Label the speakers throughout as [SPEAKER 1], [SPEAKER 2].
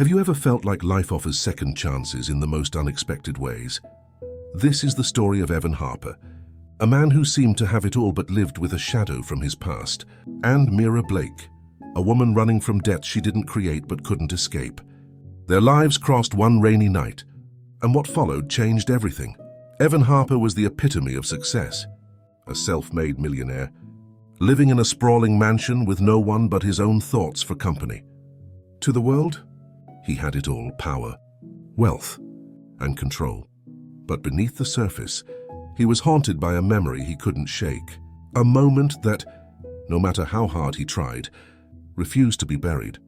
[SPEAKER 1] Have you ever felt like life offers second chances in the most unexpected ways? This is the story of Evan Harper, a man who seemed to have it all but lived with a shadow from his past, and Mira Blake, a woman running from debts she didn't create but couldn't escape. Their lives crossed one rainy night, and what followed changed everything. Evan Harper was the epitome of success, a self-made millionaire, living in a sprawling mansion with no one but his own thoughts for company. To the world, he had it all: power, wealth, and control. But beneath the surface, he was haunted by a memory he couldn't shake, a moment that, no matter how hard he tried, refused to be buried.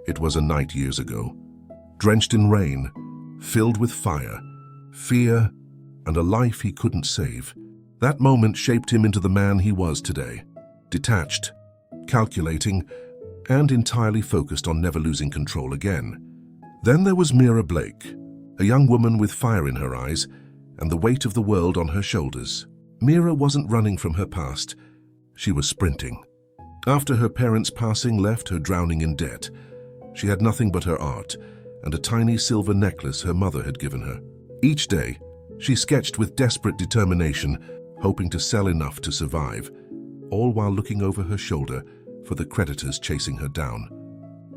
[SPEAKER 1] It was a night years ago, drenched in rain, filled with fire, fear, and a life he couldn't save. That moment shaped him into the man he was today, detached, calculating, and entirely focused on never losing control again. Then there was Mira Blake, a young woman with fire in her eyes and the weight of the world on her shoulders. Mira wasn't running from her past, she was sprinting. After her parents' passing left her drowning in debt, she had nothing but her art and a tiny silver necklace her mother had given her. Each day, she sketched with desperate determination, hoping to sell enough to survive, all while looking over her shoulder for the creditors chasing her down.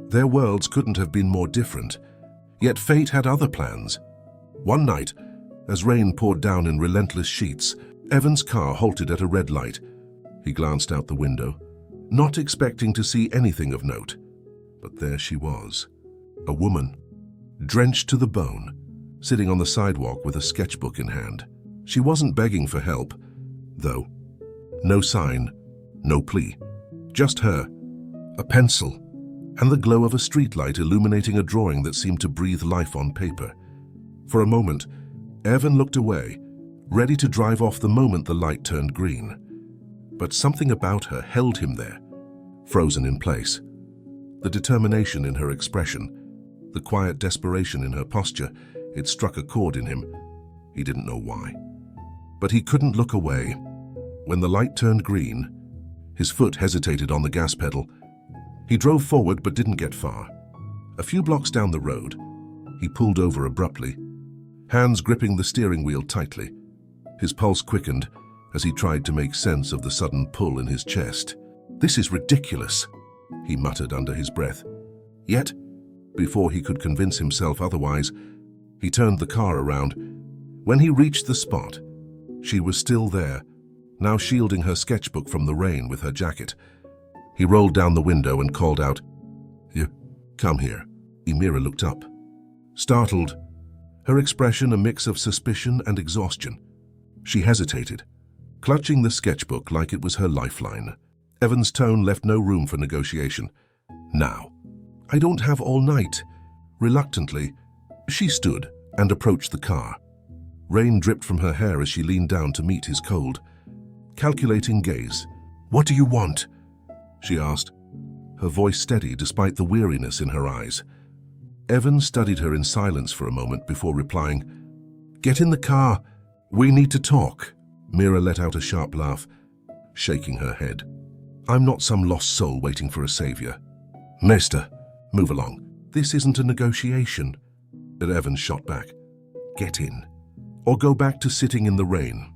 [SPEAKER 1] Their worlds couldn't have been more different, yet fate had other plans. One night, as rain poured down in relentless sheets, Evan's car halted at a red light. He glanced out the window, not expecting to see anything of note. But there she was, a woman, drenched to the bone, sitting on the sidewalk with a sketchbook in hand. She wasn't begging for help, though. No sign, no plea. Just her, a pencil, and the glow of a streetlight illuminating a drawing that seemed to breathe life on paper. For a moment, Evan looked away, ready to drive off the moment the light turned green. But something about her held him there, frozen in place. The determination in her expression, the quiet desperation in her posture, it struck a chord in him. He didn't know why. But he couldn't look away. When the light turned green, his foot hesitated on the gas pedal. He drove forward but didn't get far. A few blocks down the road, he pulled over abruptly, hands gripping the steering wheel tightly. His pulse quickened as he tried to make sense of the sudden pull in his chest. "This is ridiculous," he muttered under his breath. Yet, before he could convince himself otherwise, he turned the car around. When he reached the spot, she was still there, now shielding her sketchbook from the rain with her jacket. He rolled down the window and called out, "You, come here." Mira looked up, startled, her expression a mix of suspicion and exhaustion. She hesitated, clutching the sketchbook like it was her lifeline. Evan's tone left no room for negotiation. "Now." "I don't have all night." Reluctantly, she stood and approached the car. Rain dripped from her hair as she leaned down to meet his cold, calculating gaze. "What do you want?" she asked, her voice steady despite the weariness in her eyes. Evan studied her in silence for a moment before replying, "Get in the car. We need to talk." Mira let out a sharp laugh, shaking her head. "I'm not some lost soul waiting for a savior." "Mister, move along. This isn't a negotiation." But Evan shot back. "Get in, or go back to sitting in the rain.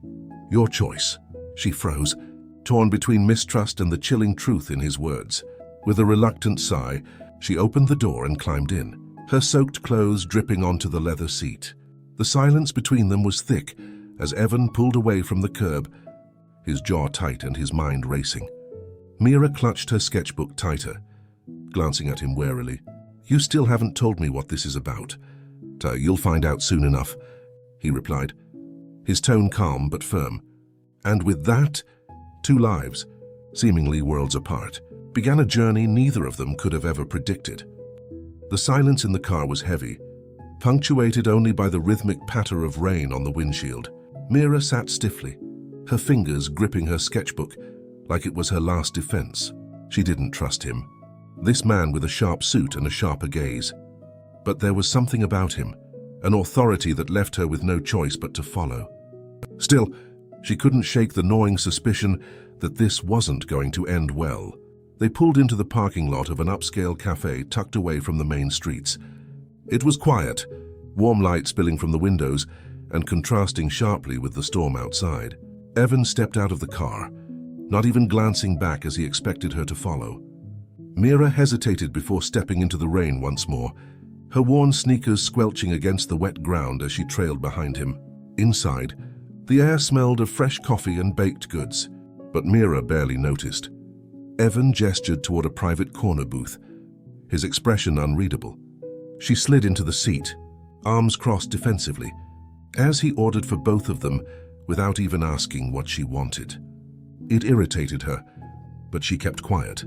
[SPEAKER 1] Your choice." She froze, torn between mistrust and the chilling truth in his words. With a reluctant sigh, she opened the door and climbed in, her soaked clothes dripping onto the leather seat. The silence between them was thick as Evan pulled away from the curb, his jaw tight and his mind racing. Mira clutched her sketchbook tighter, glancing at him warily. "You still haven't told me what this is about." "You'll find out soon enough," he replied, his tone calm but firm. And with that, two lives, seemingly worlds apart, began a journey neither of them could have ever predicted. The silence in the car was heavy, punctuated only by the rhythmic patter of rain on the windshield. Mira sat stiffly, her fingers gripping her sketchbook like it was her last defense. She didn't trust him, this man with a sharp suit and a sharper gaze. But there was something about him, an authority that left her with no choice but to follow. Still, she couldn't shake the gnawing suspicion that this wasn't going to end well. They pulled into the parking lot of an upscale cafe tucked away from the main streets, It was quiet, warm light spilling from the windows and contrasting sharply with the storm outside. Evan stepped out of the car, not even glancing back as he expected her to follow. Mira hesitated before stepping into the rain once more, her worn sneakers squelching against the wet ground as she trailed behind him. Inside, the air smelled of fresh coffee and baked goods, but Mira barely noticed. Evan gestured toward a private corner booth, his expression unreadable. She slid into the seat, arms crossed defensively, as he ordered for both of them without even asking what she wanted. It irritated her, but she kept quiet.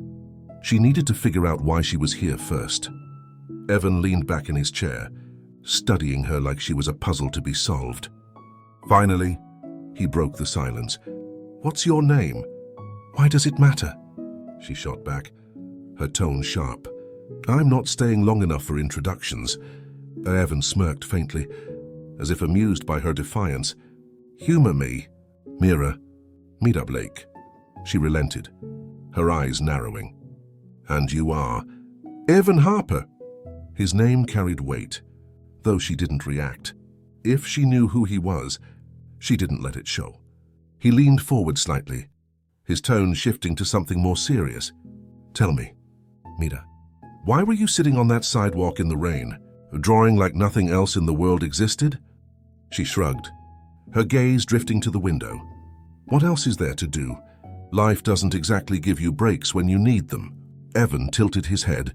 [SPEAKER 1] She needed to figure out why she was here first. Evan leaned back in his chair, studying her like she was a puzzle to be solved. Finally, he broke the silence. "What's your name? Why does it matter?" She shot back, her tone sharp. "I'm not staying long enough for introductions." Evan smirked faintly, as if amused by her defiance. "Humor me, Mira. Meet up, Lake." She relented, her eyes narrowing. "And you are Evan Harper." His name carried weight, though she didn't react. If she knew who he was, she didn't let it show. He leaned forward slightly, his tone shifting to something more serious. "Tell me, Mira, why were you sitting on that sidewalk in the rain, drawing like nothing else in the world existed?" She shrugged, her gaze drifting to the window. "What else is there to do? Life doesn't exactly give you breaks when you need them." Evan tilted his head,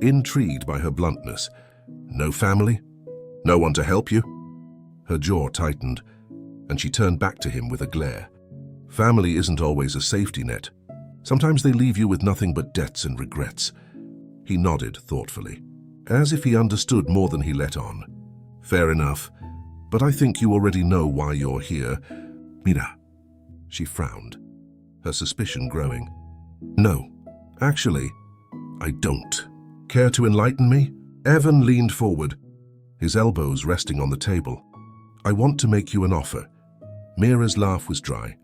[SPEAKER 1] intrigued by her bluntness. "No family? No one to help you?" Her jaw tightened, and she turned back to him with a glare. "Family isn't always a safety net. Sometimes they leave you with nothing but debts and regrets." He nodded thoughtfully, as if he understood more than he let on. "Fair enough, but I think you already know why you're here, Mira." She frowned, her suspicion growing. "No, actually, I don't. Care to enlighten me?" Evan leaned forward, his elbows resting on the table. "I want to make you an offer." Mira's laugh was dry,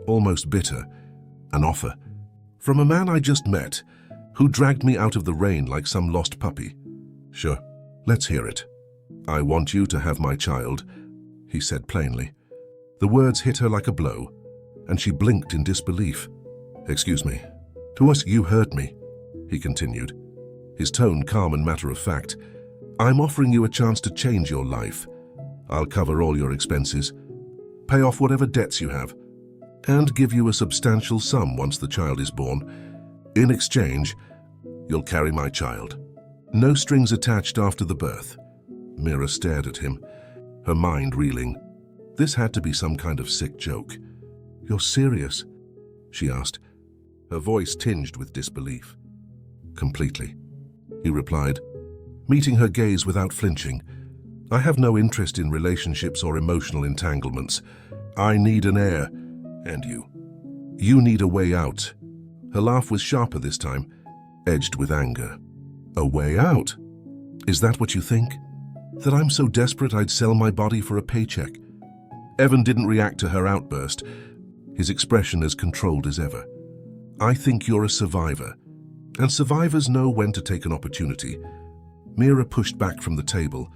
[SPEAKER 1] almost bitter. "An offer? From a man I just met, who dragged me out of the rain like some lost puppy." "Sure, let's hear it." "I want you to have my child," he said plainly. The words hit her like a blow, and she blinked in disbelief. "Excuse me. To us, you heard me," he continued, his tone calm and matter-of-fact. "I'm offering you a chance to change your life. I'll cover all your expenses, pay off whatever debts you have, and give you a substantial sum once the child is born. In exchange, you'll carry my child. No strings attached after the birth." Mira stared at him, her mind reeling. This had to be some kind of sick joke. "You're serious?" she asked, her voice tinged with disbelief. "Completely," he replied, meeting her gaze without flinching. "I have no interest in relationships or emotional entanglements. I need an heir, and you. You need a way out." Her laugh was sharper this time, edged with anger. "A way out? Is that what you think? That I'm so desperate I'd sell my body for a paycheck?" Evan didn't react to her outburst, his expression as controlled as ever. "I think you're a survivor, and survivors know when to take an opportunity." Mira pushed back from the table,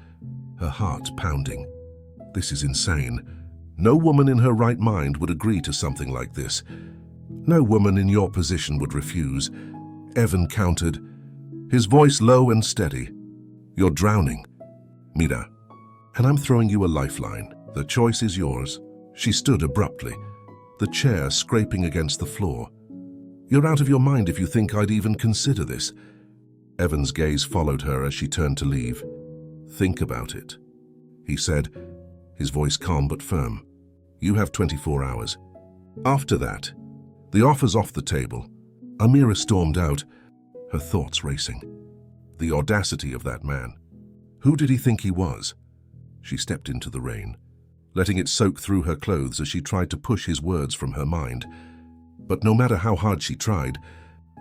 [SPEAKER 1] her heart pounding. "This is insane. No woman in her right mind would agree to something like this. No woman in your position would refuse." Evan countered, his voice low and steady. "You're drowning, Mira, and I'm throwing you a lifeline. The choice is yours." She stood abruptly, the chair scraping against the floor. "You're out of your mind if you think I'd even consider this." Evan's gaze followed her as she turned to leave. "Think about it," he said, his voice calm but firm. "You have 24 hours. After that, the offer's off the table." Amira stormed out, her thoughts racing. The audacity of that man. Who did he think he was? She stepped into the rain, letting it soak through her clothes as she tried to push his words from her mind. But no matter how hard she tried,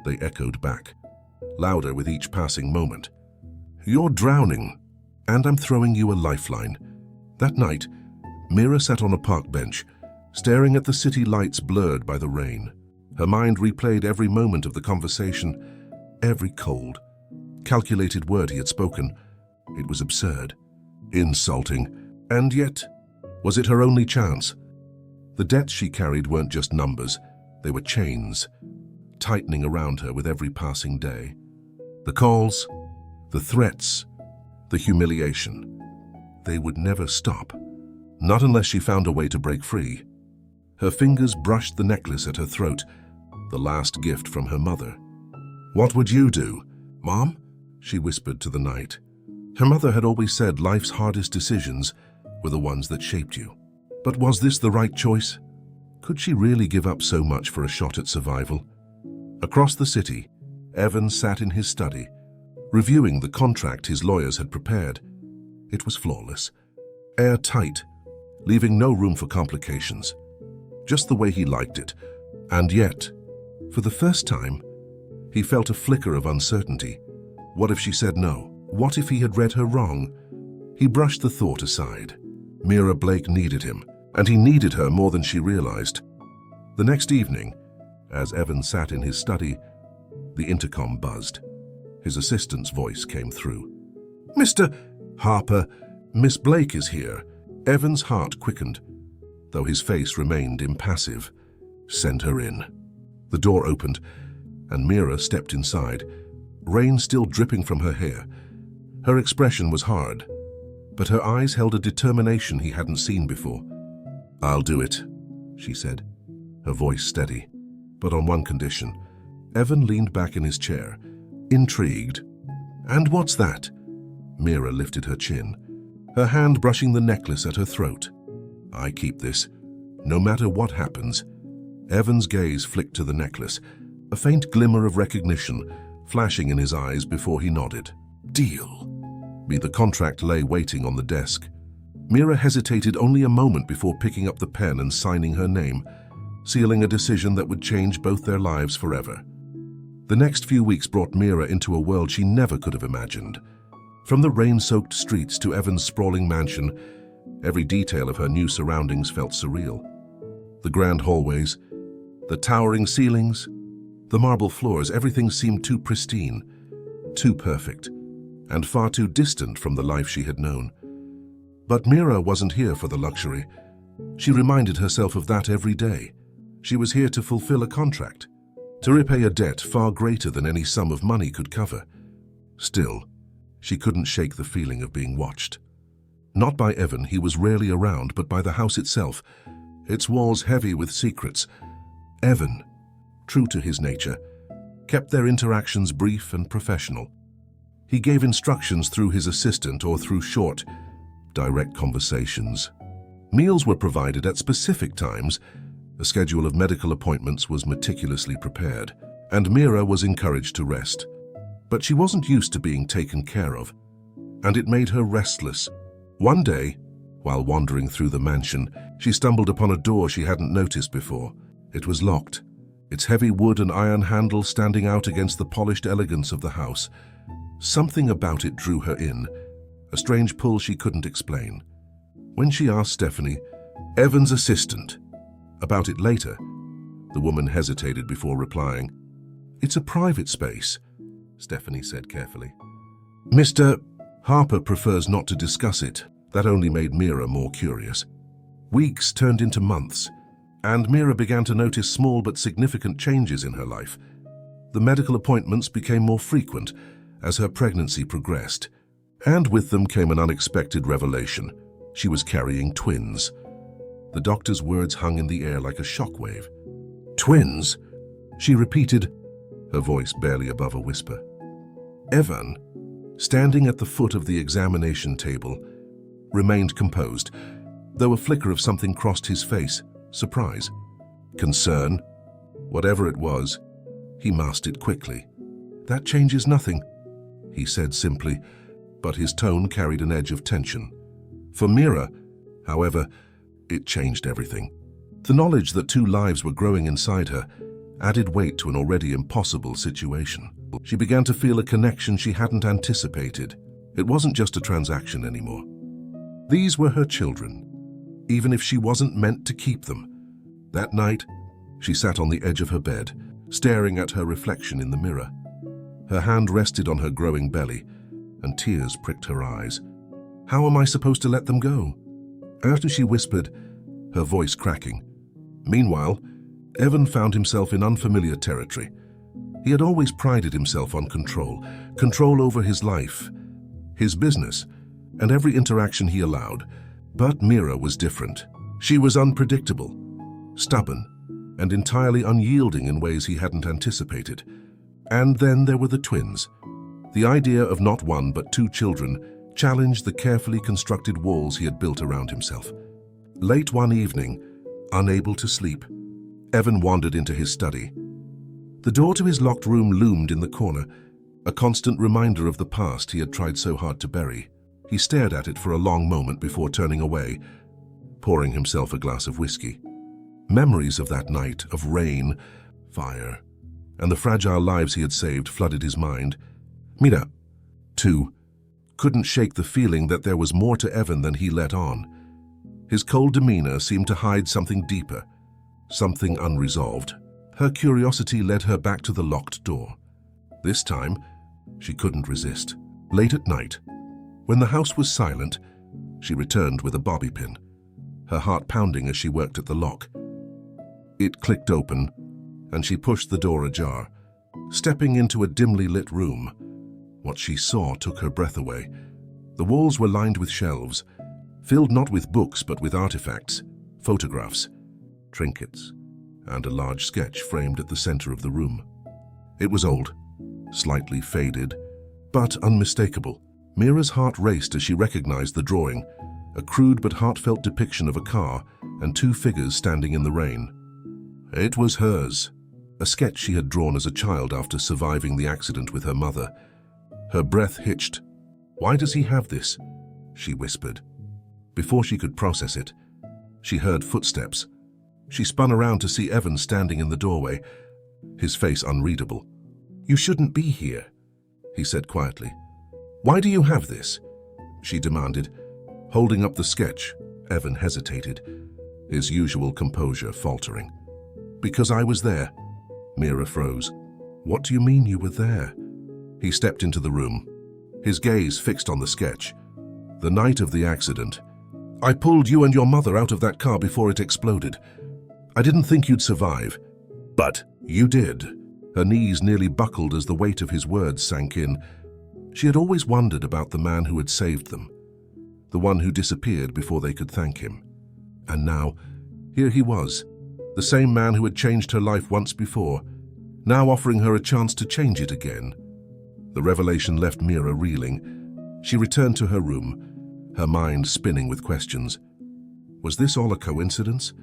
[SPEAKER 1] they echoed back, louder with each passing moment. "You're drowning, and I'm throwing you a lifeline." That night, Mira sat on a park bench, staring at the city lights blurred by the rain. Her mind replayed every moment of the conversation, every cold, calculated word he had spoken, It was absurd, insulting, and yet, was it her only chance? The debts she carried weren't just numbers, they were chains, tightening around her with every passing day. The calls, the threats, the humiliation. They would never stop, not unless she found a way to break free. Her fingers brushed the necklace at her throat, the last gift from her mother. "What would you do, Mom?" she whispered to the night. Her mother had always said life's hardest decisions were the ones that shaped you. But was this the right choice? Could she really give up so much for a shot at survival? Across the city, Evan sat in his study, reviewing the contract his lawyers had prepared. It was flawless, airtight, leaving no room for complications. Just the way he liked it. And yet, for the first time, he felt a flicker of uncertainty. What if she said no? What if he had read her wrong? He brushed the thought aside. Mira Blake needed him, and he needed her more than she realized. The next evening, as Evan sat in his study, the intercom buzzed. His assistant's voice came through. "Mr. Harper, Miss Blake is here." Evan's heart quickened, though his face remained impassive. "Send her in." The door opened, and Mira stepped inside, rain still dripping from her hair. Her expression was hard, but her eyes held a determination he hadn't seen before. "I'll do it," she said, her voice steady. But on one condition. Evan leaned back in his chair, intrigued. "And what's that?" Mira lifted her chin, her hand brushing the necklace at her throat. "I keep this, no matter what happens." Evan's gaze flicked to the necklace, a faint glimmer of recognition flashing in his eyes before he nodded. "Deal." The contract lay waiting on the desk. Mira hesitated only a moment before picking up the pen and signing her name, sealing a decision that would change both their lives forever. The next few weeks brought Mira into a world she never could have imagined. From the rain-soaked streets to Evan's sprawling mansion, every detail of her new surroundings felt surreal. The grand hallways, the towering ceilings, the marble floors, everything seemed too pristine, too perfect, and far too distant from the life she had known. But Mira wasn't here for the luxury. She reminded herself of that every day. She was here to fulfill a contract, to repay a debt far greater than any sum of money could cover. Still, she couldn't shake the feeling of being watched. Not by Evan, he was rarely around, but by the house itself, its walls heavy with secrets. Evan, true to his nature, kept their interactions brief and professional. He gave instructions through his assistant or through short, direct conversations. Meals were provided at specific times. A schedule of medical appointments was meticulously prepared, and Mira was encouraged to rest. But she wasn't used to being taken care of, and it made her restless. One day, while wandering through the mansion, she stumbled upon a door she hadn't noticed before. It was locked, its heavy wood and iron handle standing out against the polished elegance of the house. Something about it drew her in, a strange pull she couldn't explain. When she asked Stephanie, Evan's assistant, about it later, the woman hesitated before replying. "It's a private space," Stephanie said carefully. "Mr. Harper prefers not to discuss it." That only made Mira more curious. Weeks turned into months, and Mira began to notice small but significant changes in her life. The medical appointments became more frequent as her pregnancy progressed, and with them came an unexpected revelation. She was carrying twins. The doctor's words hung in the air like a shockwave. "Twins?" she repeated, her voice barely above a whisper. Evan, standing at the foot of the examination table, remained composed, though a flicker of something crossed his face. Surprise, concern, whatever it was, he masked it quickly. "That changes nothing," he said simply, but his tone carried an edge of tension. For Mira, however, it changed everything. The knowledge that two lives were growing inside her added weight to an already impossible situation. She began to feel a connection she hadn't anticipated. It wasn't just a transaction anymore. These were her children, even if she wasn't meant to keep them. That night, she sat on the edge of her bed, staring at her reflection in the mirror. Her hand rested on her growing belly, and tears pricked her eyes. "How am I supposed to let them go?" After she whispered, her voice cracking. Meanwhile, Evan found himself in unfamiliar territory. He had always prided himself on control over his life, his business, and every interaction he allowed. But Mira was different. She was unpredictable, stubborn, and entirely unyielding in ways he hadn't anticipated. And then there were the twins. The idea of not one but two children challenged the carefully constructed walls he had built around himself. Late one evening, unable to sleep, Evan wandered into his study. The door to his locked room loomed in the corner, a constant reminder of the past he had tried so hard to bury. He stared at it for a long moment before turning away, pouring himself a glass of whiskey. Memories of that night, of rain, fire, and the fragile lives he had saved flooded his mind. Mira, too, couldn't shake the feeling that there was more to Evan than he let on. His cold demeanor seemed to hide something deeper, something unresolved. Her curiosity led her back to the locked door. This time, she couldn't resist. Late at night, when the house was silent, she returned with a bobby pin, her heart pounding as she worked at the lock. It clicked open, and she pushed the door ajar, stepping into a dimly lit room. What she saw took her breath away. The walls were lined with shelves, filled not with books but with artifacts, photographs, trinkets, and a large sketch framed at the center of the room. It was old, slightly faded, but unmistakable. Mira's heart raced as she recognized the drawing, a crude but heartfelt depiction of a car and two figures standing in the rain. It was hers, a sketch she had drawn as a child after surviving the accident with her mother. Her breath hitched. "Why does he have this?" she whispered. Before she could process it, she heard footsteps. She spun around to see Evan standing in the doorway, his face unreadable. "You shouldn't be here," he said quietly. "Why do you have this?" she demanded. Holding up the sketch, Evan hesitated, his usual composure faltering. "Because I was there." Mira froze. "What do you mean you were there?" He stepped into the room, his gaze fixed on the sketch. "The night of the accident, I pulled you and your mother out of that car before it exploded. I didn't think you'd survive, but you did." Her knees nearly buckled as the weight of his words sank in. She had always wondered about the man who had saved them, the one who disappeared before they could thank him. And now, here he was, the same man who had changed her life once before, now offering her a chance to change it again. The revelation left Mira reeling. She returned to her room, her mind spinning with questions. Was this all a coincidence?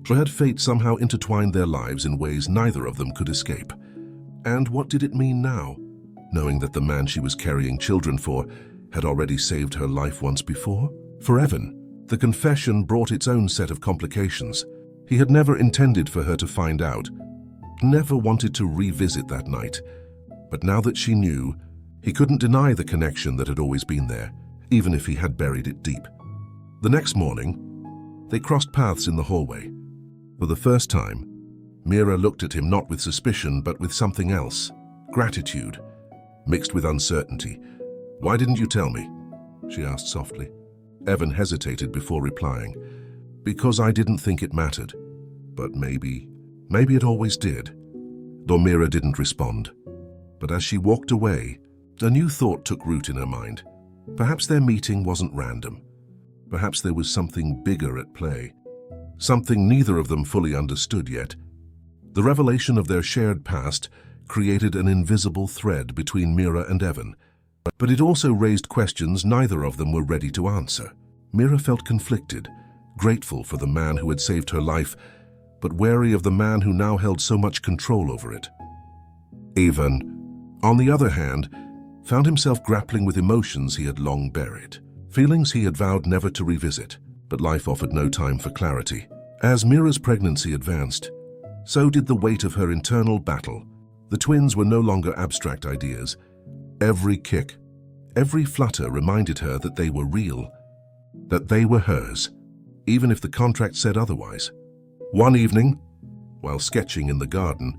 [SPEAKER 1] Or had fate somehow intertwined their lives in ways neither of them could escape? And what did it mean now, knowing that the man she was carrying children for had already saved her life once before? For Evan, the confession brought its own set of complications. He had never intended for her to find out, never wanted to revisit that night. But now that she knew, he couldn't deny the connection that had always been there, even if he had buried it deep. The next morning, they crossed paths in the hallway. For the first time, Mira looked at him not with suspicion but with something else, gratitude, mixed with uncertainty. "Why didn't you tell me?" she asked softly. Evan hesitated before replying. "Because I didn't think it mattered. But maybe it always did." Though Mira didn't respond. But as she walked away, a new thought took root in her mind. Perhaps their meeting wasn't random. Perhaps there was something bigger at play. Something neither of them fully understood yet. The revelation of their shared past created an invisible thread between Mira and Evan. But it also raised questions neither of them were ready to answer. Mira felt conflicted, grateful for the man who had saved her life, but wary of the man who now held so much control over it. Evan, on the other hand, found himself grappling with emotions he had long buried, feelings he had vowed never to revisit, but life offered no time for clarity. As Mira's pregnancy advanced, so did the weight of her internal battle. The twins were no longer abstract ideas. Every kick, every flutter reminded her that they were real, that they were hers, even if the contract said otherwise. One evening, while sketching in the garden,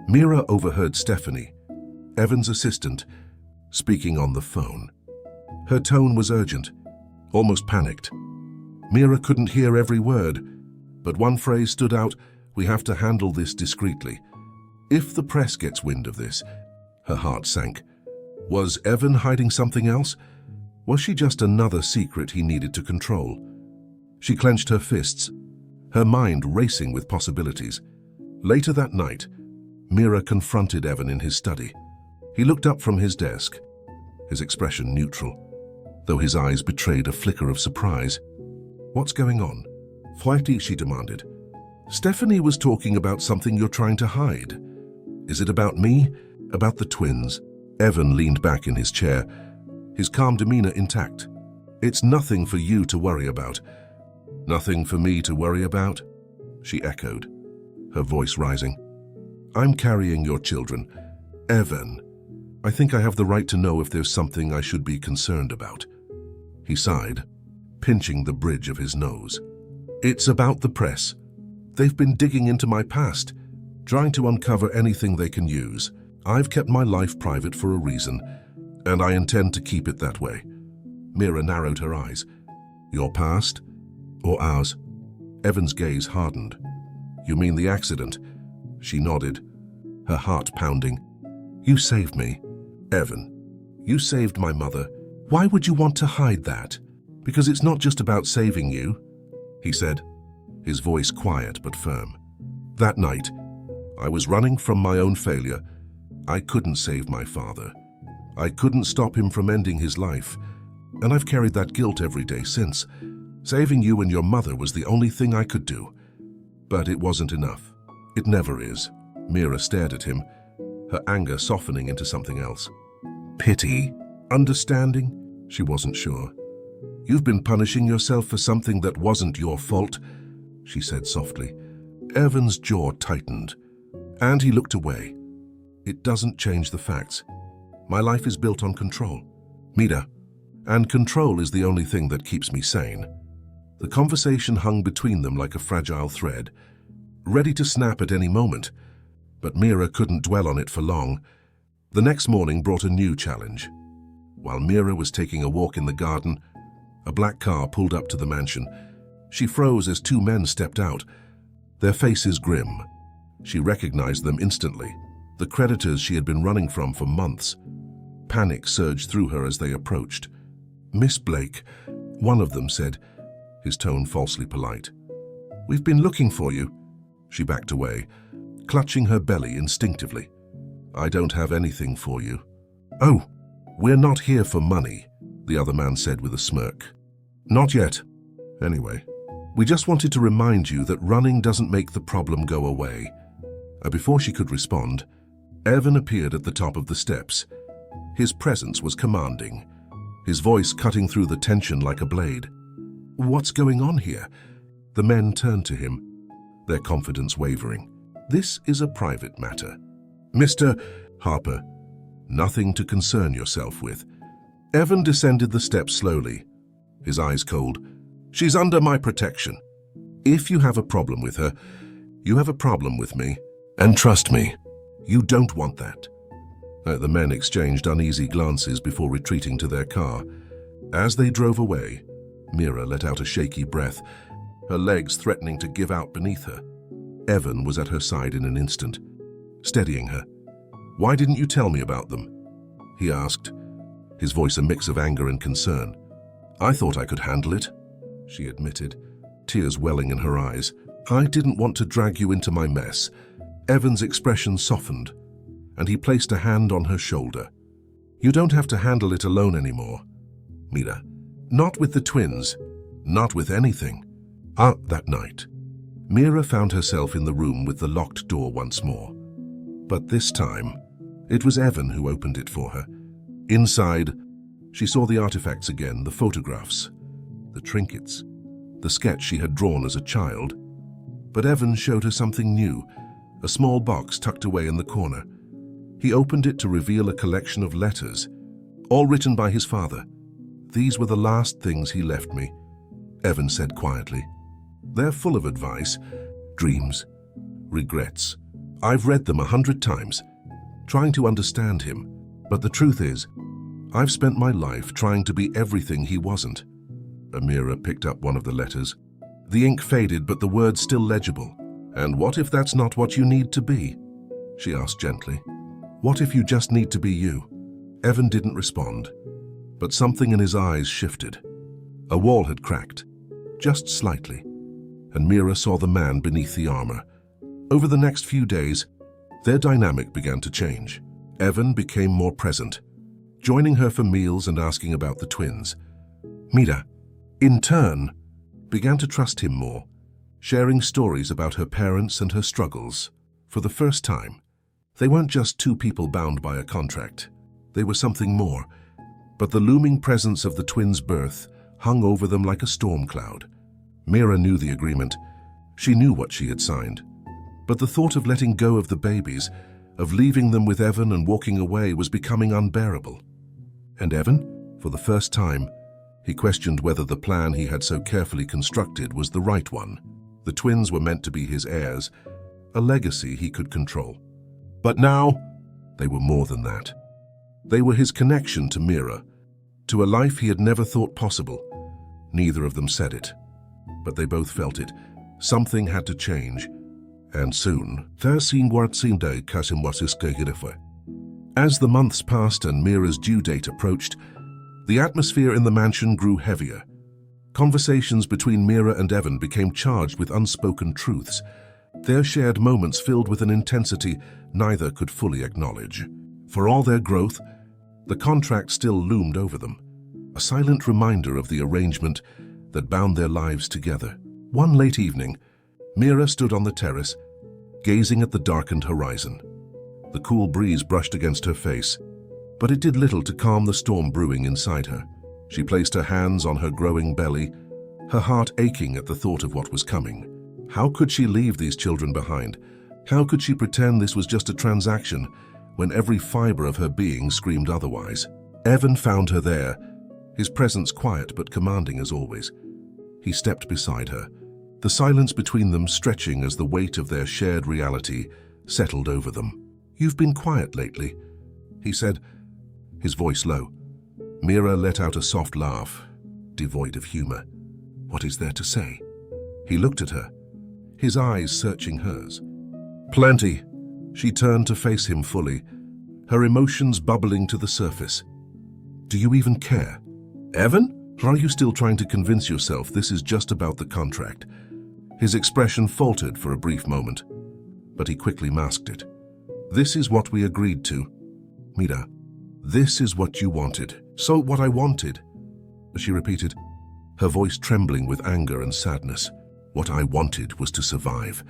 [SPEAKER 1] Mira overheard Stephanie, Evan's assistant, speaking on the phone. Her tone was urgent, almost panicked. Mira couldn't hear every word, but one phrase stood out: "We have to handle this discreetly. If the press gets wind of this..." Her heart sank. Was Evan hiding something else? Was she just another secret he needed to control? She clenched her fists, her mind racing with possibilities. Later that night, Mira confronted Evan in his study. He looked up from his desk, his expression neutral, though his eyes betrayed a flicker of surprise. "What's going on?" "Flighty," she demanded. "Stephanie was talking about something you're trying to hide. Is it about me? About the twins?" Evan leaned back in his chair, his calm demeanor intact. "It's nothing for you to worry about." "Nothing for me to worry about?" she echoed, her voice rising. "I'm carrying your children. Evan, I think I have the right to know if there's something I should be concerned about." He sighed, pinching the bridge of his nose. "It's about the press. They've been digging into my past, trying to uncover anything they can use. I've kept my life private for a reason, and I intend to keep it that way." Mira narrowed her eyes. "Your past? Or ours?" Evan's gaze hardened. "You mean the accident?" She nodded, her heart pounding. "You saved me, Evan. You saved my mother. Why would you want to hide that?" "Because it's not just about saving you," he said, his voice quiet but firm. "That night, I was running from my own failure. I couldn't save my father. I couldn't stop him from ending his life, and I've carried that guilt every day since. Saving you and your mother was the only thing I could do. But it wasn't enough. It never is." Mira stared at him, her anger softening into something else. "Pity? Understanding?" She wasn't sure. "You've been punishing yourself for something that wasn't your fault," she said softly. Evan's jaw tightened, and he looked away. "It doesn't change the facts. My life is built on control, Mira, and control is the only thing that keeps me sane." The conversation hung between them like a fragile thread, ready to snap at any moment, but Mira couldn't dwell on it for long. The next morning brought a new challenge. While Mira was taking a walk in the garden, a black car pulled up to the mansion. She froze as two men stepped out, their faces grim. She recognized them instantly, the creditors she had been running from for months. Panic surged through her as they approached. "Miss Blake," one of them said, his tone falsely polite. "We've been looking for you." She backed away, clutching her belly instinctively. "I don't have anything for you." "Oh, we're not here for money," the other man said with a smirk. "Not yet. Anyway, we just wanted to remind you that running doesn't make the problem go away." Before she could respond, Evan appeared at the top of the steps. His presence was commanding, his voice cutting through the tension like a blade. "What's going on here?" The men turned to him, their confidence wavering. "This is a private matter. Mr. Harper, nothing to concern yourself with." Evan descended the steps slowly, his eyes cold. "She's under my protection. If you have a problem with her, you have a problem with me. And trust me, you don't want that." The men exchanged uneasy glances before retreating to their car. As they drove away, Mira let out a shaky breath, her legs threatening to give out beneath her. Evan was at her side in an instant, steadying her. "Why didn't you tell me about them?" he asked, his voice a mix of anger and concern. "I thought I could handle it," she admitted, tears welling in her eyes. "I didn't want to drag you into my mess." Evan's expression softened, and he placed a hand on her shoulder. "You don't have to handle it alone anymore, Mira. Not with the twins, not with anything." That night, Mira found herself in the room with the locked door once more. But this time, it was Evan who opened it for her. Inside, she saw the artifacts again, the photographs, the trinkets, the sketch she had drawn as a child. But Evan showed her something new, a small box tucked away in the corner. He opened it to reveal a collection of letters, all written by his father. "These were the last things he left me," Evan said quietly. "They're full of advice, dreams, regrets. I've read them 100 times, trying to understand him. But the truth is, I've spent my life trying to be everything he wasn't. Amira picked up one of the letters. The ink faded, but the words still legible. And what if that's not what you need to be? She asked gently. What if you just need to be you? Evan didn't respond, but something in his eyes shifted. A wall had cracked, just slightly, and Mira saw the man beneath the armor. Over the next few days, their dynamic began to change. Evan became more present, joining her for meals and asking about the twins. Mira, in turn, began to trust him more, sharing stories about her parents and her struggles. For the first time, they weren't just two people bound by a contract. They were something more, but the looming presence of the twins' birth hung over them like a storm cloud. Mira knew the agreement. She knew what she had signed. But the thought of letting go of the babies, of leaving them with Evan and walking away, was becoming unbearable. And Evan, for the first time, he questioned whether the plan he had so carefully constructed was the right one. The twins were meant to be his heirs, a legacy he could control. But now, they were more than that. They were his connection to Mira, to a life he had never thought possible. Neither of them said it, but they both felt it. Something had to change, and soon. As the months passed and Mira's due date approached, the atmosphere in the mansion grew heavier. Conversations between Mira and Evan became charged with unspoken truths, their shared moments filled with an intensity neither could fully acknowledge. For all their growth, the contract still loomed over them, a silent reminder of the arrangement that bound their lives together. One late evening, Mira stood on the terrace, gazing at the darkened horizon. The cool breeze brushed against her face, but it did little to calm the storm brewing inside her. She placed her hands on her growing belly, her heart aching at the thought of what was coming. How could she leave these children behind? How could she pretend this was just a transaction when every fiber of her being screamed otherwise? Evan found her there, his presence quiet but commanding as always. He stepped beside her, the silence between them stretching as the weight of their shared reality settled over them. "You've been quiet lately," he said, his voice low. Mira let out a soft laugh, devoid of humor. "What is there to say?" He looked at her, his eyes searching hers. "Plenty." She turned to face him fully, her emotions bubbling to the surface. "Do you even care? Evan? Or are you still trying to convince yourself this is just about the contract?" His expression faltered for a brief moment, but he quickly masked it. "This is what we agreed to. Mira, this is what you wanted." "So what I wanted," she repeated, her voice trembling with anger and sadness. "What I wanted was to survive.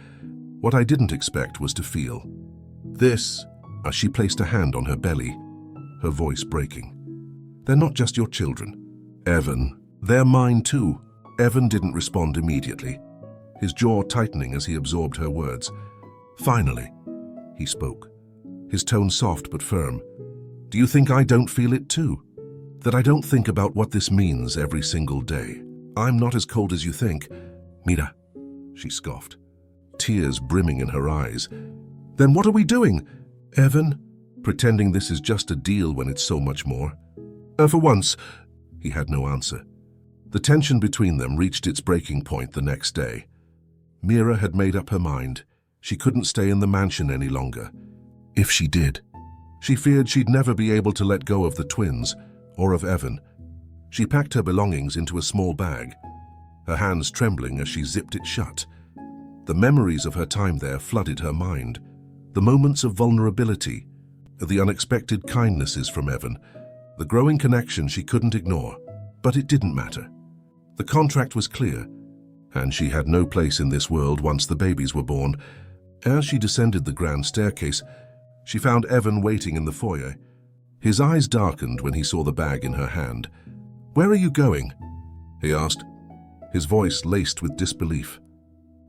[SPEAKER 1] What I didn't expect was to feel this." As she placed a hand on her belly, her voice breaking. "They're not just your children, Evan. They're mine too." Evan didn't respond immediately, his jaw tightening as he absorbed her words. Finally, he spoke, his tone soft but firm. "Do you think I don't feel it too? That I don't think about what this means every single day? I'm not as cold as you think." "Mira," she scoffed, tears brimming in her eyes. "Then what are we doing?" "Evan, pretending this is just a deal when it's so much more." For once, he had no answer. The tension between them reached its breaking point the next day. Mira had made up her mind. She couldn't stay in the mansion any longer. If she did, she feared she'd never be able to let go of the twins or of Evan. She packed her belongings into a small bag, her hands trembling as she zipped it shut. The memories of her time there flooded her mind, the moments of vulnerability, the unexpected kindnesses from Evan, the growing connection she couldn't ignore. But it didn't matter. The contract was clear, and she had no place in this world once the babies were born. As she descended the grand staircase, she found Evan waiting in the foyer. His eyes darkened when he saw the bag in her hand. "Where are you going?" he asked, his voice laced with disbelief.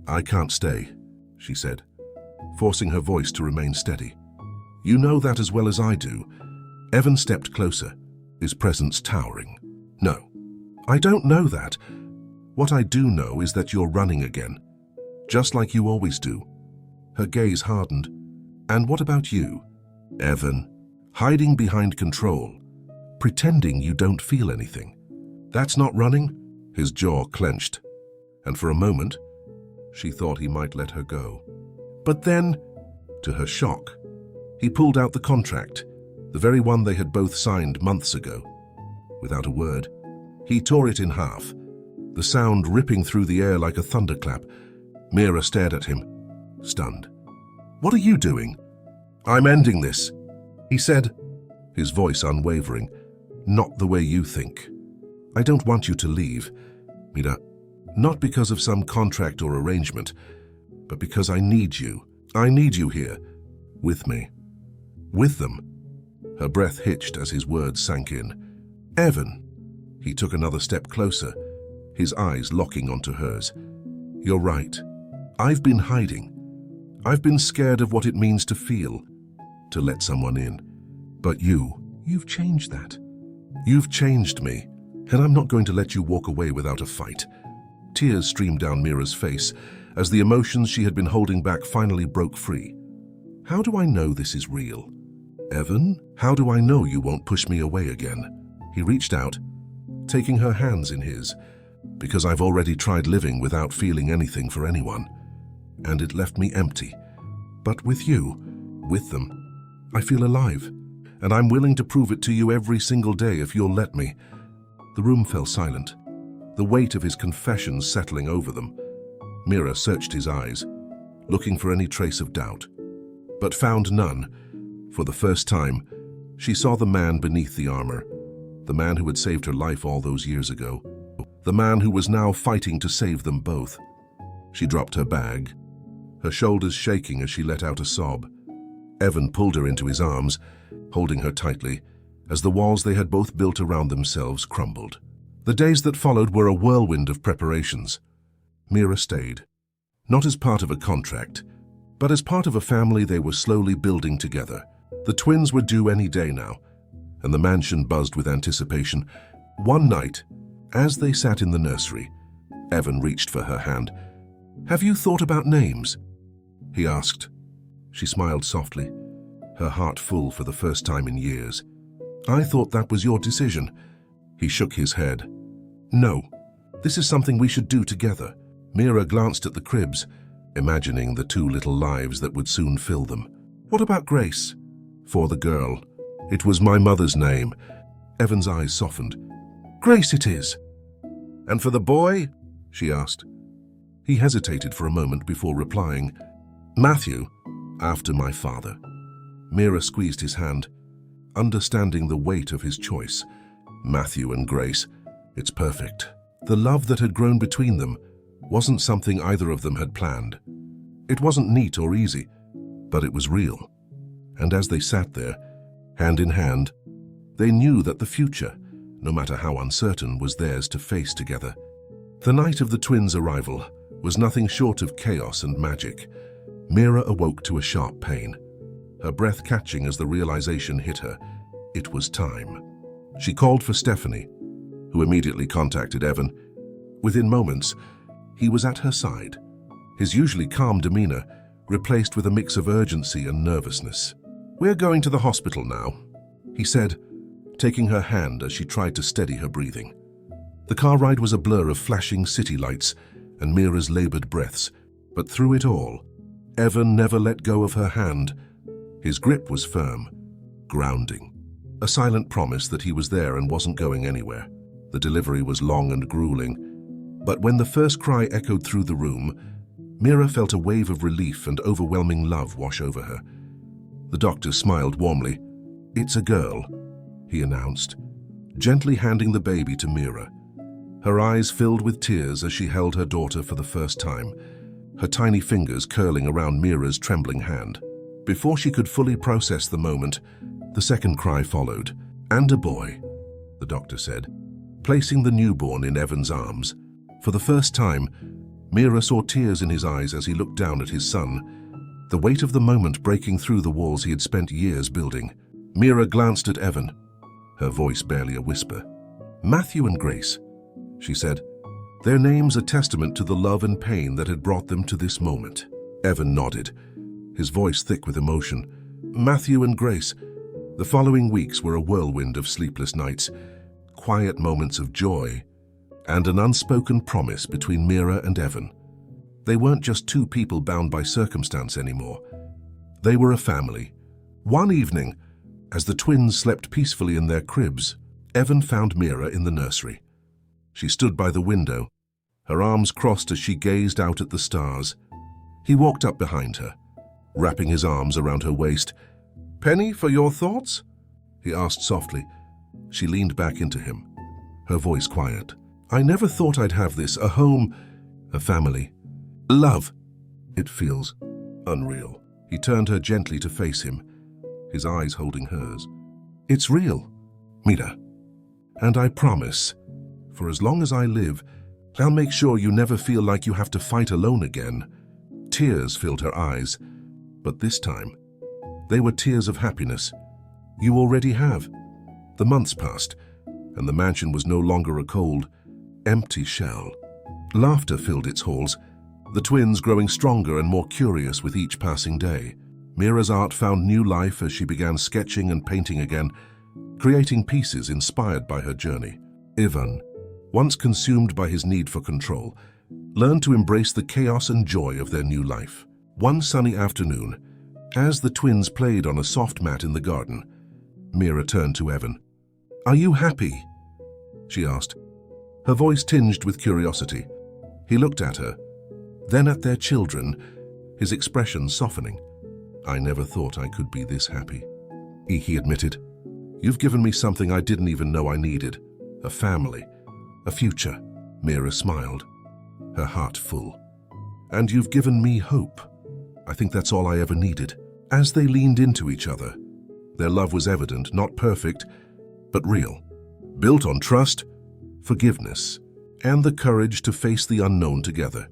[SPEAKER 1] "I can't stay," she said, forcing her voice to remain steady. "You know that as well as I do." Evan stepped closer, his presence towering. "No, I don't know that. What I do know is that you're running again, just like you always do." Her gaze hardened. "And what about you, Evan?" Hiding behind control, pretending you don't feel anything. That's not running? His jaw clenched, and for a moment, she thought he might let her go. But then, to her shock, he pulled out the contract, the very one they had both signed months ago. Without a word, he tore it in half, the sound ripping through the air like a thunderclap. Mira stared at him, stunned. "What are you doing?" "I'm ending this," he said, his voice unwavering. "Not the way you think. I don't want you to leave, Mira, not because of some contract or arrangement, but because I need you. I need you here, with me. With them." Her breath hitched as his words sank in. "Evan." He took another step closer, his eyes locking onto hers. "You're right. I've been hiding. I've been scared of what it means to feel, to let someone in. But you've changed that. You've changed me, and I'm not going to let you walk away without a fight." Tears streamed down Mira's face as the emotions she had been holding back finally broke free. "How do I know this is real? Evan, how do I know you won't push me away again?" He reached out, taking her hands in his, "Because I've already tried living without feeling anything for anyone, and it left me empty. But with you, with them, I feel alive, and I'm willing to prove it to you every single day if you'll let me." The room fell silent, the weight of his confessions settling over them. Mira searched his eyes, looking for any trace of doubt, but found none. For the first time, she saw the man beneath the armor, the man who had saved her life all those years ago, the man who was now fighting to save them both. She dropped her bag, her shoulders shaking as she let out a sob. Evan pulled her into his arms, holding her tightly, as the walls they had both built around themselves crumbled. The days that followed were a whirlwind of preparations. Mira stayed, not as part of a contract, but as part of a family they were slowly building together. The twins were due any day now, and the mansion buzzed with anticipation. One night, as they sat in the nursery, Evan reached for her hand. "Have you thought about names?" he asked. She smiled softly, her heart full for the first time in years. "I thought that was your decision." He shook his head. "No, this is something we should do together." Mira glanced at the cribs, imagining the two little lives that would soon fill them. "What about Grace?" "For the girl. It was my mother's name." Evan's eyes softened. "Grace it is." "And for the boy?" she asked. He hesitated for a moment before replying, "Matthew, after my father." Mira squeezed his hand, understanding the weight of his choice. Matthew and Grace, it's perfect. The love that had grown between them wasn't something either of them had planned. It wasn't neat or easy, but it was real. And as they sat there, hand in hand, they knew that the future, no matter how uncertain, was theirs to face together. The night of the twins' arrival was nothing short of chaos and magic. Mira awoke to a sharp pain, her breath catching as the realization hit her. It was time. She called for Stephanie, who immediately contacted Evan. Within moments, he was at her side, his usually calm demeanor replaced with a mix of urgency and nervousness. "We're going to the hospital now," he said, taking her hand as she tried to steady her breathing. The car ride was a blur of flashing city lights and Mira's labored breaths, but through it all, Evan never let go of her hand. His grip was firm, grounding, a silent promise that he was there and wasn't going anywhere. The delivery was long and grueling, but when the first cry echoed through the room, Mira felt a wave of relief and overwhelming love wash over her. The doctor smiled warmly. "It's a girl," he announced, gently handing the baby to Mira. Her eyes filled with tears as she held her daughter for the first time, her tiny fingers curling around Mira's trembling hand. Before she could fully process the moment, the second cry followed. "And a boy," the doctor said, placing the newborn in Evan's arms. For the first time, Mira saw tears in his eyes as he looked down at his son, the weight of the moment breaking through the walls he had spent years building. Mira glanced at Evan, her voice barely a whisper. "Matthew and Grace," she said, "their names a testament to the love and pain that had brought them to this moment." Evan nodded, his voice thick with emotion. "Matthew and Grace, The following weeks were a whirlwind of sleepless nights, quiet moments of joy, and an unspoken promise between Mira and Evan. They weren't just two people bound by circumstance anymore. They were a family. One evening, as the twins slept peacefully in their cribs, Evan found Mira in the nursery. She stood by the window, her arms crossed as she gazed out at the stars. He walked up behind her, wrapping his arms around her waist. "Penny, for your thoughts?" he asked softly. She leaned back into him, her voice quiet. "I never thought I'd have this, a home, a family. Love. It feels unreal." He turned her gently to face him, his eyes holding hers. "It's real, Mira. And I promise, for as long as I live, I'll make sure you never feel like you have to fight alone again." Tears filled her eyes, but this time, they were tears of happiness. "You already have." The months passed, and the mansion was no longer a cold, empty shell. Laughter filled its halls, the twins growing stronger and more curious with each passing day. Mira's art found new life as she began sketching and painting again, creating pieces inspired by her journey. Ivan, once consumed by his need for control, learned to embrace the chaos and joy of their new life. One sunny afternoon, as the twins played on a soft mat in the garden, Mira turned to Evan. "Are you happy?" she asked, her voice tinged with curiosity. He looked at her, then at their children, his expression softening. "I never thought I could be this happy," he admitted. "You've given me something I didn't even know I needed. A family, a future." Mira smiled, her heart full. "And you've given me hope. I think that's all I ever needed." As they leaned into each other, their love was evident, not perfect, but real, built on trust, forgiveness, and the courage to face the unknown together.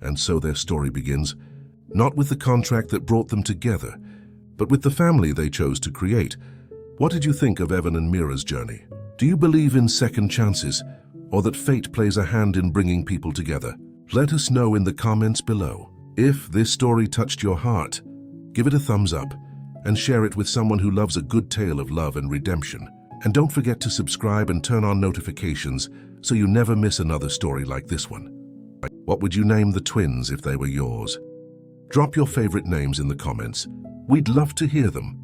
[SPEAKER 1] And so their story begins, not with the contract that brought them together, but with the family they chose to create. What did you think of Evan and Mira's journey? Do you believe in second chances, or that fate plays a hand in bringing people together? Let us know in the comments below. If this story touched your heart, give it a thumbs up and share it with someone who loves a good tale of love and redemption. And don't forget to subscribe and turn on notifications so you never miss another story like this one. What would you name the twins if they were yours? Drop your favorite names in the comments. We'd love to hear them.